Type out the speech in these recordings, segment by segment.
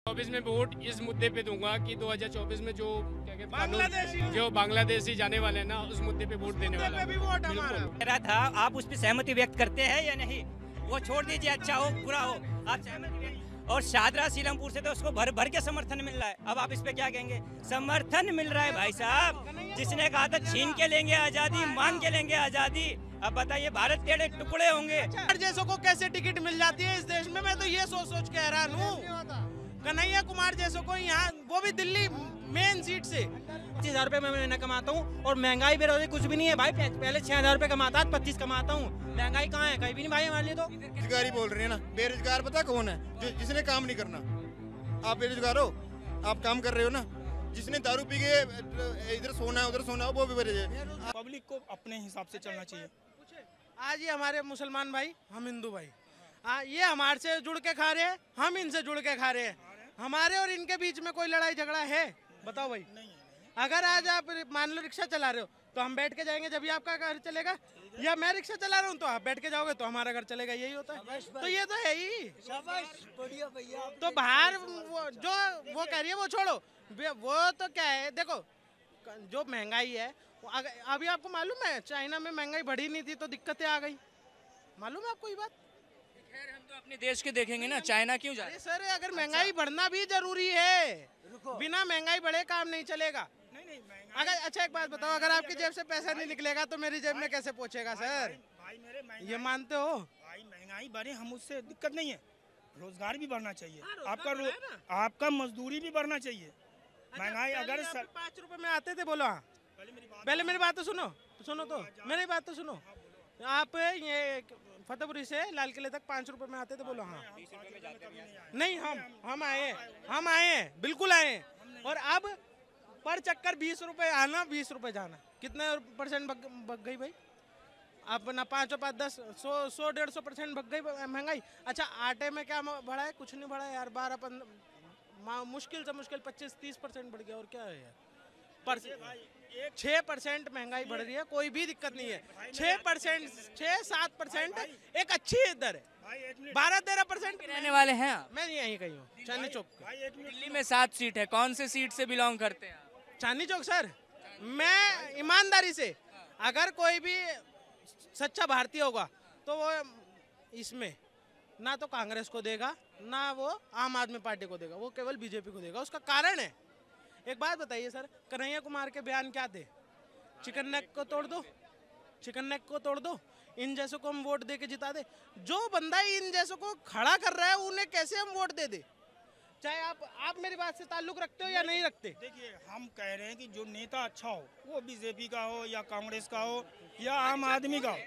2024 में वोट इस मुद्दे पे दूंगा कि 2024 में जो क्या कहते हैं जो बांग्लादेशी जाने वाले हैं ना, उस मुद्दे पे वोट देने वाला हूं। कह रहा था, आप उस पर सहमति व्यक्त करते हैं या नहीं? वो छोड़ दीजिए, अच्छा हो बुरा हो, आप सहमति व्यक्त। और शादरा सीलमपुर से तो उसको भर भर के समर्थन मिल रहा है। अब आप इस पे क्या कहेंगे? समर्थन मिल रहा है भाई साहब। जिसने कहा था छीन के लेंगे आजादी, मांग के लेंगे आजादी, अब बताइए भारत टेढ़े टुकड़े होंगे। जैसों को कैसे टिकट मिल जाती है इस देश में, मैं तो ये सोच सोच के हैरान हूँ। कन्हैया कुमार जैसों को यहाँ, वो भी दिल्ली मेन सीट से 25,000 रुपए मैं महीना कमाता हूँ और महंगाई बेरोजगारी कुछ भी नहीं है भाई। पहले 6,000 रुपए कमाता, 25 कमाता हूँ। महंगाई कहाँ है? कहीं भी नहीं भाई हमारे लिए। तो बेरोजगारी बोल रहे हैं ना, बेरोजगार पता कौन है? जो जिसने काम नहीं करना। आप बेरोजगार हो, आप काम कर रहे हो ना। जिसने दारू पी के इधर सोना है उधर सोना है, वो भी बेरोजगार। पब्लिक को अपने हिसाब से चलना चाहिए। आज ये हमारे मुसलमान भाई, हम हिंदू भाई, ये हमारे से जुड़ के खा रहे हैं, हम इनसे जुड़ के खा रहे हैं। हमारे और इनके बीच में कोई लड़ाई झगड़ा है? बताओ भाई। अगर आज आप मान लो रिक्शा चला रहे हो तो हम बैठ के जाएंगे जब भी आपका घर चलेगा, या मैं रिक्शा चला रहा हूँ तो आप बैठ के जाओगे तो हमारा घर चलेगा, यही होता है। तो ये तो है ही। तो बाहर वो कह रही है वो छोड़ो, वो तो क्या है, देखो जो महंगाई है, अभी आपको मालूम है चाइना में महंगाई बढ़ी नहीं थी तो दिक्कतें आ गई, मालूम है आपको ये बात? खैर हम तो अपने देश के देखेंगे ना, चाइना क्यों जा रहे? सर अगर महंगाई बढ़ना भी जरूरी है, बिना महंगाई बढ़े काम नहीं चलेगा। अगर अच्छा एक बात बताओ, अगर आपकी जेब से पैसा नहीं निकलेगा तो मेरी जेब में कैसे पहुंचेगा सर? ये मानते हो? भाई महंगाई बढ़े, हम उससे दिक्कत नहीं है, रोजगार भी बढ़ना चाहिए। आपका मजदूरी भी बढ़ना चाहिए। महंगाई अगर 5 रुपए में आते थे, बोलो हाँ। पहले मेरी बात तो सुनो तो मेरी बात तो सुनो। आप ये फतेहपुरी से लाल किले तक 5 रुपए में आते थे, बोलो हाँ। नहीं, हम आए हैं, बिल्कुल आए हैं। और अब पर चक्कर 20 रुपए आना, 20 रुपए जाना, कितने % बग गई भाई? अपना 5 और 5 10 100-150% बग गई महंगाई। अच्छा आटे में क्या बढ़ा है? कुछ नहीं बढ़ा यार, 12-15 मुश्किल से मुश्किल 25-30% बढ़ गया। और क्या है यार, 6% महंगाई बढ़ रही है, कोई भी दिक्कत नहीं है। 6%, 6-7% एक अच्छी दर है। 12-13% रहने वाले हैं आप? मैं यहीं कहीं हूँ, चांदनी चौक। दिल्ली में 7 सीट है, कौन से सीट से बिलोंग करते हैं? चांदनी चौक सर। मैं ईमानदारी से, अगर कोई भी सच्चा भारतीय होगा तो वो इसमें ना तो कांग्रेस को देगा, ना वो आम आदमी पार्टी को देगा, वो केवल बीजेपी को देगा। उसका कारण है, एक बात बताइए सर, कन्हैया कुमार के बयान क्या थे? चिकन नेक को तोड़ दो, चिकन नेक को तोड़ दो, इन जैसों को हम वोट दे के जिता दे। जो बंदा इन जैसों को खड़ा कर रहा है उन्हें कैसे हम वोट दे दे? चाहे आप मेरी बात से ताल्लुक रखते हो या नहीं रखते। देखिए हम कह रहे हैं कि जो नेता अच्छा हो, वो बीजेपी का हो या कांग्रेस का हो या आम आदमी का हो।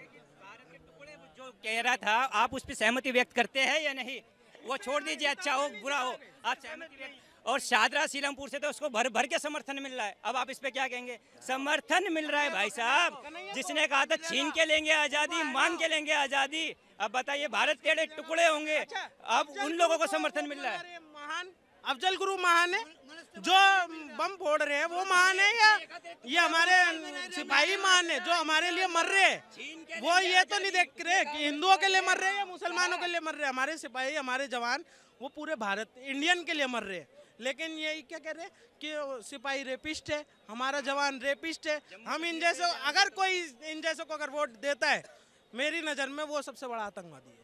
जो कह रहा था, आप उस पर सहमति व्यक्त करते हैं या नहीं? वो छोड़ दीजिए, अच्छा हो बुरा हो, आप सहमति व्यक्त। और शादरा सीलमपुर से तो उसको भर भर के समर्थन मिल रहा है। अब आप इस पे क्या कहेंगे? समर्थन मिल रहा है भाई साहब। जिसने कहा था छीन के लेंगे आजादी, मांग के लेंगे आजादी, अब बताइए भारत टेढ़े टुकड़े होंगे। अब उन लोगों को समर्थन मिल रहा है। महान अफजल गुरु महान है, जो बम फोड़ रहे हैं वो महान है, या ये हमारे सिपाही महान है जो हमारे लिए मर रहे हैं? वो ये तो नहीं देख रहे कि हिंदुओं के लिए मर रहे हैं या मुसलमानों के लिए मर रहे हैं। हमारे सिपाही, हमारे जवान, वो पूरे भारत इंडियन के लिए मर रहे हैं। लेकिन ये क्या कह रहे हैं कि सिपाही रेपिस्ट है, हमारा जवान रेपिस्ट है। हम इन जैसे, अगर कोई इन जैसों को अगर वोट देता है, मेरी नज़र में वो सबसे बड़ा आतंकवादी है।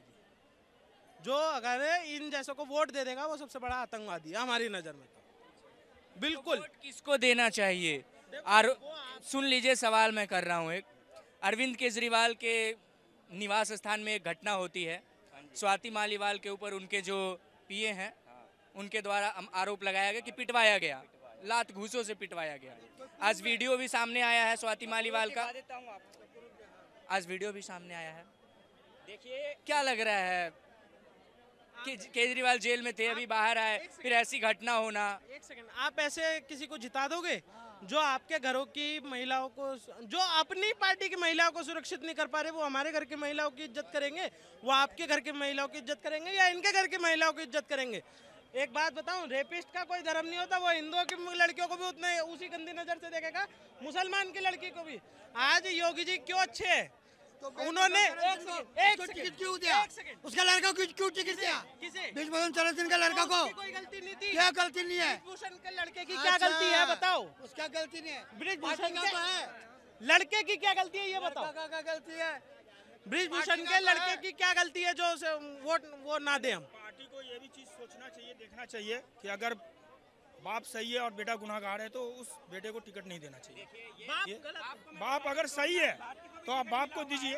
जो अगर इन जैसों को वोट दे देगा वो सबसे बड़ा आतंकवादी है हमारी नज़र में। तो बिल्कुल वोट किसको देना चाहिए? और सुन लीजिए सवाल मैं कर रहा हूँ। एक अरविंद केजरीवाल के निवास स्थान में एक घटना होती है, स्वाति मालीवाल के ऊपर उनके जो पीए हैं उनके द्वारा आरोप लगाया गया कि पिटवाया गया, लात घूसों से पिटवाया गया। आज वीडियो भी सामने आया है स्वाति मालीवाल का, आज वीडियो भी सामने आया है। देखिए क्या लग रहा है कि केजरीवाल जेल में थे, अभी बाहर आए, फिर ऐसी घटना होना। एक सेकंड, आप ऐसे किसी को जिता दोगे जो आपके घरों की महिलाओं को, जो अपनी पार्टी की महिलाओं को सुरक्षित नहीं कर पा रहे, वो हमारे घर की महिलाओं की इज्जत करेंगे? वो आपके घर की महिलाओं की इज्जत करेंगे या इनके घर की महिलाओं की इज्जत करेंगे? एक बात बताऊं, रेपिस्ट का कोई धर्म नहीं होता, वो हिंदुओं की लड़कियों को भी उतने उसी गंदी नजर से देखेगा, मुसलमान की लड़की को भी। आज योगी जी क्यों अच्छे हैं? उन्होंने टिकट क्यों दिया? उसका लड़का क्यों टिकट दिया? किसे? विश्वभूषण चरण सिंह का लड़का को कोई गलती नहीं थी। गलती क्या गलती नहीं है? ब्रिजभूषण के लड़के की क्या गलती है बताओ? उसका गलती नहीं है, ब्रिजभूषण पार्टी का तो है। के लड़के की क्या गलती है ये बताओ? क्या गलती है? ब्रिजभूषण पार्टी के का तो लड़के है। की क्या गलती है जो उसे वोट वो ना दे हम? पार्टी को ये भी चीज सोचना चाहिए, देखना चाहिए कि अगर बाप सही है और बेटा गुनाहगार है तो उस बेटे को टिकट नहीं देना चाहिए। बाप अगर सही है तो आप बाप को दीजिए।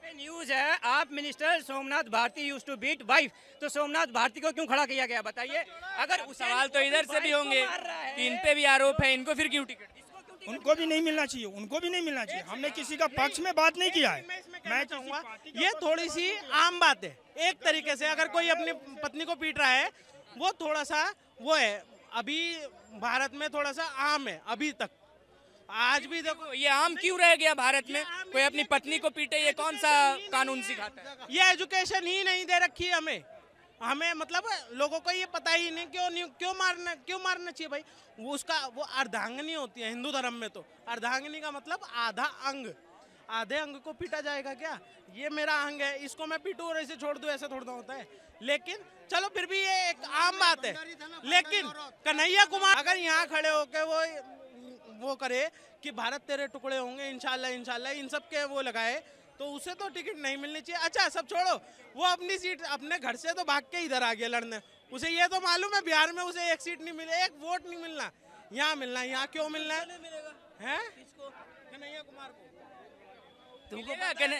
पे न्यूज है, AAP minister Somnath Bharti used to beat wife, तो सोमनाथ भारती को क्यों खड़ा किया गया बताइए? अगर सवाल तो इधर से भी होंगे कि इन पे भी आरोप है, इनको फिर क्यों टिकट? उनको भी नहीं मिलना चाहिए, उनको भी नहीं मिलना चाहिए। हमने किसी का पक्ष में बात नहीं किया है। मैं चाहूंगा ये थोड़ी सी आम बात है। एक तरीके से अगर कोई अपनी पत्नी को पीट रहा है वो थोड़ा सा वो है, अभी भारत में थोड़ा सा आम है अभी तक। आज भी देखो ये आम क्यों रह गया भारत में? कोई अपनी पत्नी को पीटे, ये कौन सा कानून सिखाता है? ये एजुकेशन ही नहीं दे रखी है हमें मतलब लोगों को ये पता ही नहीं क्यों मारना चाहिए भाई। वो उसका वो अर्धांगिनी होती है हिंदू धर्म में, तो अर्धांगिनी का मतलब आधा अंग, आधे अंग को पीटा जाएगा क्या? ये मेरा अंग है, इसको मैं पीटूं और ऐसे छोड़ दूं, ऐसा थोड़ा होता है। लेकिन चलो फिर भी ये एक आम बात है। लेकिन कन्हैया कुमार अगर यहाँ खड़े होकर वो करे कि भारत तेरे टुकड़े होंगे इंशाल्लाह इंशाल्लाह, इन सब के वो लगाए, तो उसे तो टिकट नहीं मिलनी चाहिए। अच्छा सब छोड़ो, वो अपनी सीट अपने घर से तो भाग के इधर आ गया लड़ने। उसे ये तो मालूम है बिहार में उसे एक सीट नहीं मिले, एक वोट नहीं मिलना। यहाँ मिलना है, यहाँ क्यों मिलना है? कन्हैया कुमार को तुमको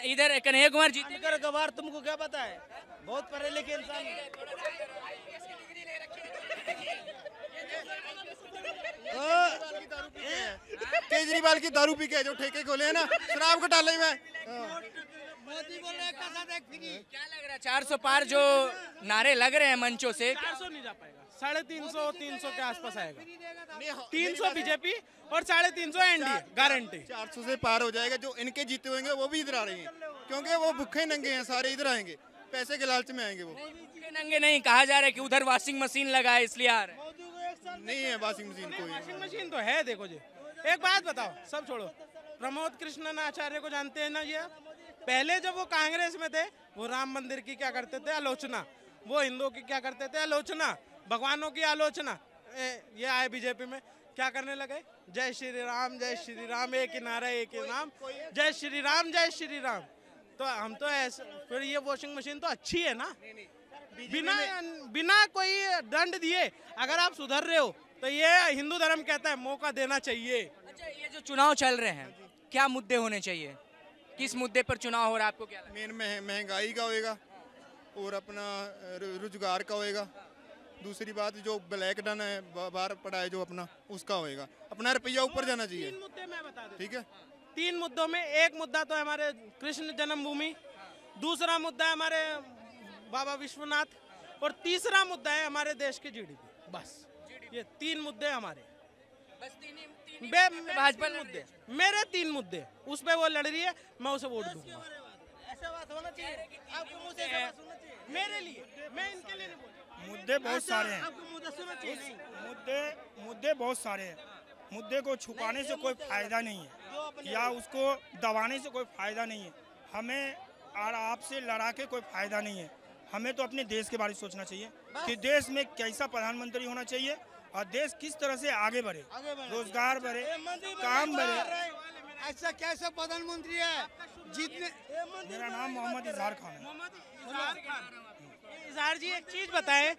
इधर कन्हैया कुमार जीतेगा? गवार तुमको क्या पता है? बहुत पढ़े लिखे इंसान है। केजरीवाल की दारू पी के जो ठेके खोले हैं ना, शराब घोटाले में। मोदी बोल रहे क्या लग रहा है 400 पार जो नारे लग रहे हैं मंचों से? 400 नहीं जा पाएगा, 350 के आसपास आएगा। 300 बीजेपी और 350 एनडीए गारंटी। 400 से पार हो जाएगा। जो इनके जीते होंगे वो भी इधर आ रहे हैं, क्योंकि वो भूखे नंगे हैं, सारे इधर आएंगे, पैसे के लालच में आएंगे। वो नंगे नहीं कहा जा रहा है कि उधर वॉशिंग मशीन लगा है इसलिए आ रहे हैं। नहीं है वॉशिंग मशीन कोई। वॉशिंग मशीन तो है। देखो जी एक बात बताओ, सब छोड़ो, प्रमोद कृष्णन आचार्य को जानते हैं ना? ये पहले जब वो कांग्रेस में थे वो राम मंदिर की क्या करते थे? आलोचना। वो हिंदुओं की क्या करते थे? आलोचना। भगवानों की आलोचना। ये आए बीजेपी में क्या करने लगे? जय श्री राम, एक ही नारा एक ही नाम, जय श्री राम, जय श्री राम। तो हम तो ऐसे, फिर ये वॉशिंग मशीन तो अच्छी है ना, बिना कोई दंड दिए अगर आप सुधर रहे हो तो ये हिंदू धर्म कहता है मौका देना चाहिए। अच्छा ये जो चुनाव चल रहे हैं, क्या मुद्दे होने चाहिए? किस मुद्दे पर चुनाव हो रहा है आपको क्या लगता है? मेन महंगाई का होएगा और अपना रोजगार का होएगा। दूसरी बात जो ब्लैक डन है बाहर पड़ा है जो अपना, उसका होएगा। अपना रुपया ऊपर जाना चाहिए। 3 मुद्दे मैं बता दूं, ठीक है? 3 मुद्दों में एक मुद्दा तो हमारे कृष्ण जन्मभूमि, दूसरा मुद्दा है हमारे बाबा विश्वनाथ, और तीसरा मुद्दा है हमारे देश की जीडीपी। बस ये 3 मुद्दे हमारे। भाजपा मुद्दे मेरे 3 मुद्दे, उस पे वो लड़ रही है, मैं उसे वोट दूंगा। ऐसा बात होना चाहिए। आपको मुंह से ऐसा बात सुनना चाहिए। मेरे लिए, मैं इनके लिए नहीं बोल। मुद्दे बहुत सारे हैं। आपको मुंह से सुनना चाहिए। मुद्दे बहुत सारे हैं। मुद्दे को छुपाने से कोई फायदा नहीं है या उसको दबाने से कोई फायदा नहीं है। हमें और आपसे लड़ा के कोई फायदा नहीं है। हमें तो अपने देश के बारे में सोचना चाहिए कि देश में कैसा प्रधानमंत्री होना चाहिए और देश किस तरह से आगे बढ़े, रोजगार बढ़े, काम बढ़े। ऐसा कैसा प्रधानमंत्री है जीतने? मेरा नाम मोहम्मद इजहार खान है। इजहार जी एक चीज बताएं,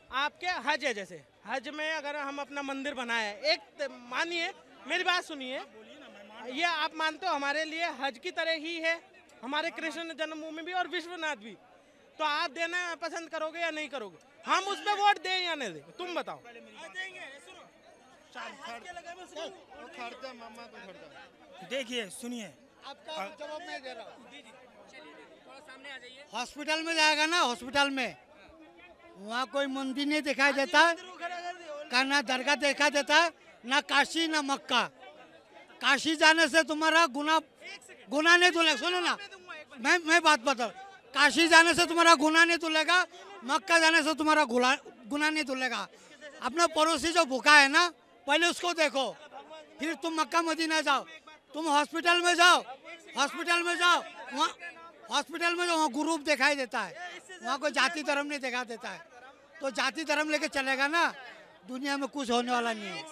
आपके हज है, जैसे हज में अगर हम अपना मंदिर बनाए, एक मानिए मेरी बात सुनिए, ये आप मानते हो हमारे लिए हज की तरह ही है, हमारे कृष्ण जन्मभूमि भी और विश्वनाथ भी, तो आप देना पसंद करोगे या नहीं करोगे? हम उस पे वोट दें या नहीं दें? तुम बताओ। देखिए सुनिए, आपका जवाब मैं दे रहा हूँ। हॉस्पिटल में जाएगा ना, हॉस्पिटल में वहाँ कोई मंदिर नहीं दिखाई देता का, ना दरगाह दिखाई देता, ना काशी ना मक्का। काशी जाने से तुम्हारा गुना नहीं धुलेगा। सुनो ना, मैं बात बताऊँ, काशी जाने से तुम्हारा गुना नहीं धुलेगा, मक्का जाने से तुम्हारा गुना नहीं धुलेगा। अपना पड़ोसी जो भूखा है ना, पहले उसको देखो, फिर तुम मक्का मदीना जाओ। तुम हॉस्पिटल में जाओ, वहाँ हॉस्पिटल में जो वहाँ ग्रुप दिखाई देता है, वहाँ कोई जाति धर्म नहीं दिखा देता है। तो जाति धर्म लेके चलेगा ना, दुनिया में कुछ होने वाला नहीं है।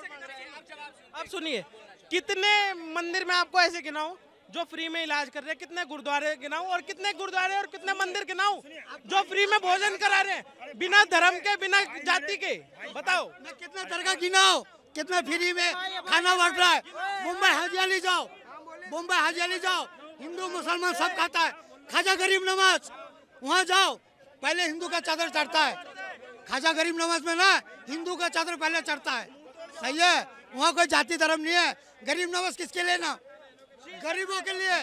अब सुनिए, कितने मंदिर में आपको ऐसे गिनाऊं जो फ्री में इलाज कर रहे हैं, कितने गुरुद्वारे गिनाऊं और कितने गुरुद्वारे और कितने मंदिर गिनाऊं जो फ्री में भोजन करा रहे हैं बिना धर्म के, बिना जाति के? बताओ मैं कितने दरगाह गिनाओ, कितने फ्री में खाना बांट रहा है। मुंबई हजियाली जाओ, मुंबई हजियाली जाओ, हिंदू मुसलमान सब खाता है। खाजा गरीब नवाज वहाँ जाओ, पहले हिंदू का चादर चढ़ता है। खाजा गरीब नवाज में ना हिंदू का चादर पहले चढ़ता है, सही है। वहाँ कोई जाति धर्म नहीं है। गरीब नवाज किसके लिए ना, गरीबों के लिए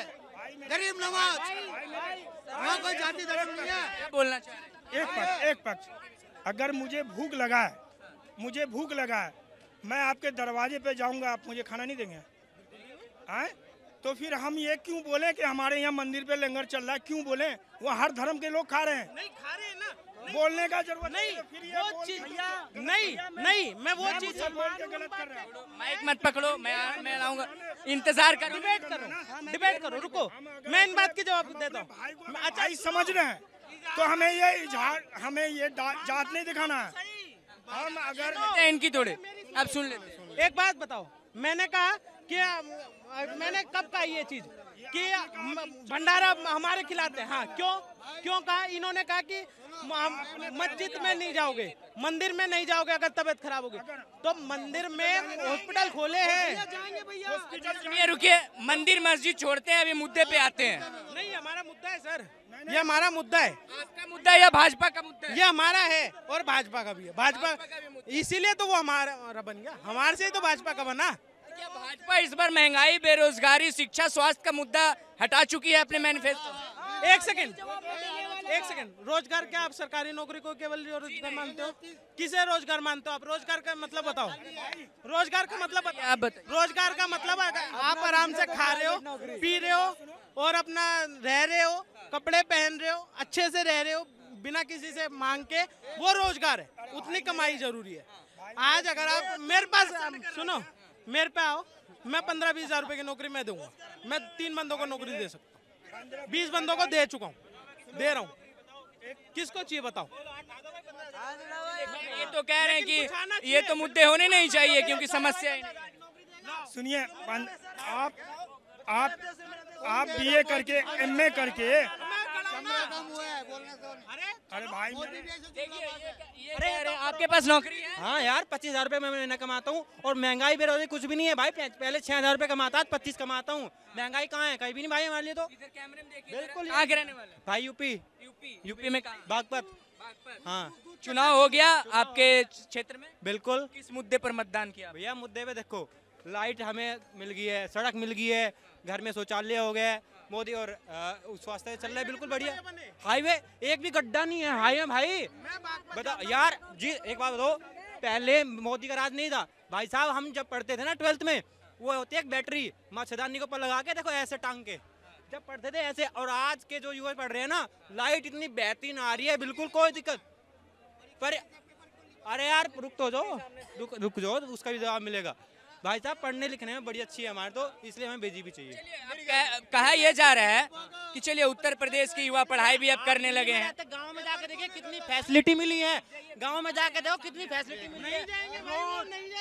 गरीब नवाज, वहाँ कोई जाति धर्म नहीं है। बोलना चाह रहे हैं? एक पक्ष अगर मुझे भूख लगा है, मैं आपके दरवाजे पे जाऊंगा, आप मुझे खाना नहीं देंगे? आए तो फिर हम ये क्यों बोले कि हमारे यहाँ मंदिर पे लंगर चल रहा है? क्यों बोले? वो हर धर्म के लोग खा रहे हैं। नहीं खा रहे हैं ना, बोलने का जरूरत नहीं है, फिर ये वो बोल चीज दिया। नहीं मैं वो चीज मुसलमान के गलत कर रहा हूँ। माइक मत पकड़ो, मैं लाऊंगा, इंतजार करो। डिबेट करो, रुको, मैं इन बात की जवाब देता हूँ। अच्छा समझ रहे हैं तो हमें ये जात नहीं दिखाना है। हम अगर इनकी थोड़े अब सुन लेते। एक बात बताओ, मैंने कहा कि मैंने कब कहा ये चीज कि भंडारा हमारे खिलाते हैं? हाँ, क्यों कहा? इन्होंने कहा कि मस्जिद में नहीं जाओगे, मंदिर में नहीं जाओगे अगर तबीयत खराब होगी। तो मंदिर में हॉस्पिटल खोले हैं। रुकिए, मंदिर मस्जिद छोड़ते हैं, अभी मुद्दे पे आते हैं। नहीं, हमारा मुद्दा है सर, ये हमारा मुद्दा है। आपका मुद्दा या भाजपा का मुद्दा है? ये हमारा है और भाजपा का भी है। भाजपा इसीलिए तो वो हमारा बन गया, हमारे से ही तो भाजपा का बना। क्या भाजपा इस बार महंगाई, बेरोजगारी, शिक्षा, स्वास्थ्य का मुद्दा हटा चुकी है अपने मैनिफेस्टो? एक सेकंड, रोजगार क्या आप सरकारी नौकरी को केवल रोजगार मानते हो? किसे रोजगार मानते हो आप? रोजगार का मतलब बताओ, रोजगार का मतलब आप बताइए। रोजगार का मतलब आप आराम से खा रहे हो, पी रहे हो और अपना रह रहे हो, कपड़े पहन रहे हो, अच्छे से रह रहे हो बिना किसी से मांग के, वो रोजगार है। उतनी कमाई जरूरी है। आज अगर आप मेरे पास सुनो, मेरे पे आओ, मैं 15-20 हजार रुपए की नौकरी मैं दूंगा। मैं 3 बंदों को नौकरी दे सकता हूँ, 20 बंदों को दे चुका हूँ, दे रहा हूँ। किसको चाहिए बताओ? ये तो कह रहे हैं कि ये तो मुद्दे होने नहीं चाहिए क्योंकि समस्या ही नहीं। सुनिए, आप बीए करके, एमए करके, अरे भाई अरे आपके पास नौकरी है? हाँ यार, 25,000 रुपए मैं महीना कमाता हूँ और महंगाई बेरोजगारी कुछ भी नहीं है भाई। पहले 6,000 रुपए कमाता, 25 कमाता हूँ। महंगाई कहाँ है? कहीं भी नहीं भाई हमारे लिए तो। इधर कैमरे में देखिए, बिल्कुल। कहाँ के रहने वाले? भाई यूपी यूपी में कहाँ? बागपत। हाँ, चुनाव हो गया आपके क्षेत्र में? बिल्कुल। किस मुद्दे पर मतदान किया? भैया मुद्दे पे देखो, लाइट हमें मिल गई है, सड़क मिल गई है, घर में शौचालय हो गया, मोदी और स्वास्थ्य चल रहा है बिल्कुल बढ़िया। हाईवे एक भी गड्ढा नहीं है हाईवे भाई। बताओ यार जी, एक बात बताओ, पहले मोदी का राज नहीं था भाई साहब। हम जब पढ़ते थे ना 12th में, वो होती है एक बैटरी, मच्छरदानी के ऊपर लगा के देखो ऐसे टांग के जब पढ़ते थे ऐसे। और आज के जो युवा पढ़ रहे हैं ना, लाइट इतनी बेहतरीन आ रही है, बिल्कुल कोई दिक्कत। पर अरे यार रुक जाओ, उसका भी जवाब मिलेगा। भाई साहब पढ़ने लिखने में बड़ी अच्छी है हमारे, तो इसलिए हमें बीजेपी चाहिए। कहा यह जा रहा है कि चलिए उत्तर प्रदेश के युवा पढ़ाई भी अब करने लगे हैं। गांव में जाकर देखिए कितनी फैसिलिटी मिली है, गांव में जाकर देखो कितनी फैसिलिटी मिली है।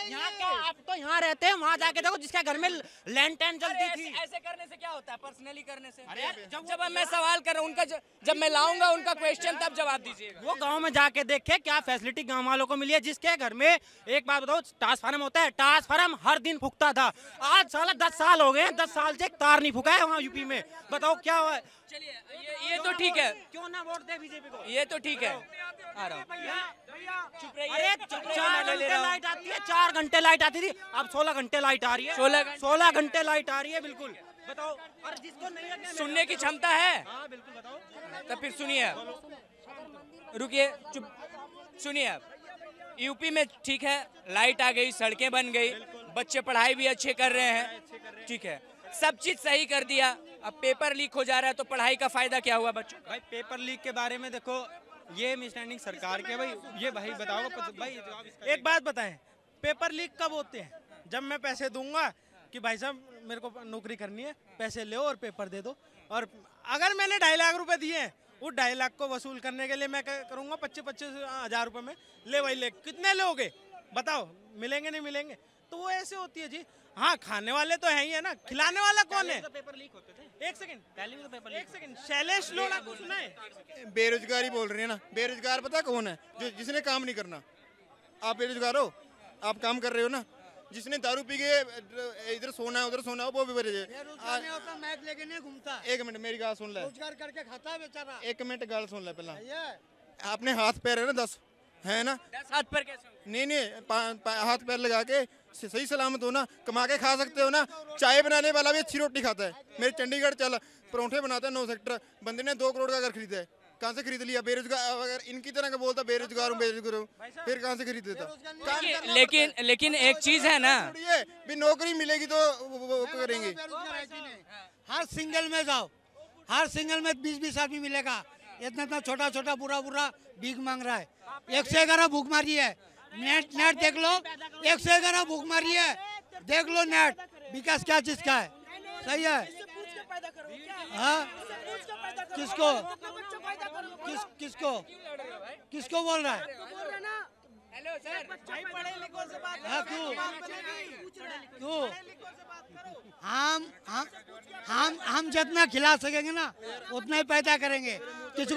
यहाँ के आप तो यहाँ रहते हैं, वहाँ जाके देखो जिसके घर में लैंटर्न जलती थी। ऐसे करने से क्या होता है? पर्सनली करने से? अरे जब मैं सवाल कर रहा हूँ उनका, जब मैं लाऊंगा उनका क्वेश्चन तब जवाब दीजिए। वो गांव में जाके देखे क्या फैसिलिटी गांव वालों को मिली है। जिसके घर में, एक बात बताओ, ट्रांसफार्मर होता है, ट्रांसफार्मर हर दिन फूकता था, आज साला 10 साल हो गए, 10 साल से एक तार नहीं फूका है वहाँ यूपी में। बताओ क्या हुआ है? चलिए ये तो ठीक है, क्यों ना वोट दे बीजेपी को? ये तो ठीक है। आ रहा हूँ, चुप रहिए। अरे 4 घंटे लाइट आती है, 4 घंटे लाइट आती थी, अब 16 घंटे लाइट आ रही है। 16 घंटे लाइट आ रही है, बिल्कुल। बताओ, और जिसको नहीं है सुनने की क्षमता है? हाँ बिल्कुल, बताओ। तब फिर सुनिए, रुकिए, चुप सुनिए। आप यूपी में ठीक है, लाइट आ गई, सड़कें बन गई, बच्चे पढ़ाई भी अच्छे कर रहे हैं, ठीक है, सब चीज सही कर दिया। अब पेपर लीक हो जा रहा है तो पढ़ाई का फायदा क्या हुआ बच्चों? भाई पेपर लीक के बारे में देखो, ये मिसअंडरस्टैंडिंग सरकार के भाई, ये भाई बताओ भाई। एक बात बताएं, पेपर लीक कब होते हैं? जब मैं पैसे दूंगा कि भाई साहब मेरे को नौकरी करनी है, पैसे लो और पेपर दे दो। और अगर मैंने 2.5 लाख रुपए दिए हैं वो 2.5 लाख को वसूल करने के लिए मैं करूंगा 25-25 हजार रुपए में, ले भाई ले। कितने लोगे बताओ, मिलेंगे नहीं मिलेंगे? तो वो ऐसे होती है जी। हाँ, खाने वाले तो है ही है ना, खिलाने वाला कौन है? पेपर लीक होते थे। एक सेकंड, पहले भी तो पेपर एक सेकंड, शैलेश लोढ़ा को सुना है? बेरोजगारी बोल रहे हैं ना, बेरोजगार पता कौन है? जो जिसने काम नहीं करना। आप बेरोजगार हो, आप काम कर रहे हो ना, जिसने दारू पी के इधर सोना है उधर सोना है वो भी बेरोजगार नहीं होता, मैच लेके नहीं घूमता, एक मिनट मेरी गाल सुन ले, रोजगार करके खाता है बेचारा। एक मिनट गाल सुन ले पहला। ये आपने हाथ पैर है ना 10 है ना, 10 हाथ पर कैसे हो? नहीं हाथ पैर लगा के सही सलामत हो ना, कमा के खा सकते हो ना। चाय बनाने वाला भी अच्छी रोटी खाता है। मेरे चंडीगढ़ चल, परोठे बनाता है 9 सेक्टर, बंदे ने 2 करोड़ का घर खरीदा है। कहाँ से खरीद लिया? बेरोजगार, अगर इनकी तरह का बोलता बेरोजगार हूँ बेरोजगार हूँ, फिर कहाँ से खरीद देता? लेकिन एक चीज है ना, भी नौकरी मिलेगी तो वो करेंगे। हर सिंगल में जाओ, हर सिंगल में 20-20 आदमी मिलेगा। इतना छोटा छोटा बुरा भीख मांग रहा है। 111 भूखमारी है। नेट देख लो, 111 भूखमारी है, देख लो नेट। विकास क्या चीज का है? सही है? हाँ, किसको किसको बोल रहा है? हाँ, क्यों? हम जितना खिला सकेंगे ना उतना ही पैदा करेंगे। किसी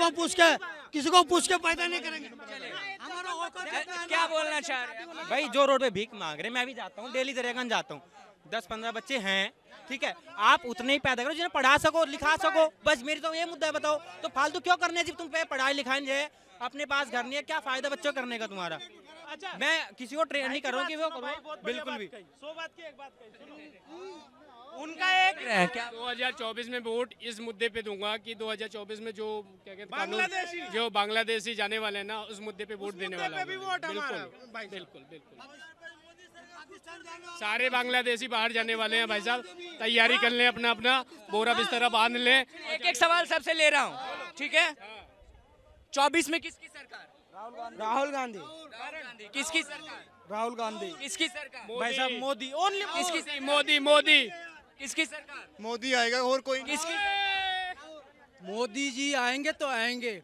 को पूछ के पैदा नहीं करेंगे। हमारा औकात कितना है? क्या बोलना चाह रहे हैं? भाई जो रोड पे भीख मांग रहे, मैं भी जाता हूँ, डेली दरियागंज जाता हूँ, 10-15 बच्चे हैं, ठीक है, आप उतने ही पैदा करो जिन्हें पढ़ा सको लिखा सको। बस मेरी तो ये मुद्दा है, बताओ तो फालतू क्यों करने जब तुम पे पढ़ाई लिखाई है, अपने पास घर नहीं है, क्या फायदा बच्चों करने का तुम्हारा? अच्छा, मैं किसी को ट्रेन नहीं कर रहा हूँ कि वो करो, बिल्कुल भी। 100 बात की एक बात कही। उनका एक क्या 2024 में वोट इस मुद्दे पे दूंगा कि 2024 में जो क्या कहते हैं बांग्लादेशी। कानून, जो बांग्लादेशी जाने वाले हैं ना, उस मुद्दे पे वोट देने वाला पे भी हूं। वोट हमारा, बिल्कुल भाई साहब। बिल्कुल बिल्कुल। सारे बांग्लादेशी बाहर जाने वाले हैं भाई साहब, तैयारी कर लें, अपना अपना बोरा बिस्तरा बांध लें। एक सवाल सबसे ले रहा हूँ, ठीक है? 24 में किसकी सरकार? राहुल गांधी। किसकी सरकार? राहुल गांधी। किसकी सरकार? भाई साहब मोदी, ओनली किसकी मोदी किसकी सरकार? मोदी आएगा और कोई नहीं। किसकी? मोदी जी आएंगे तो आएंगे।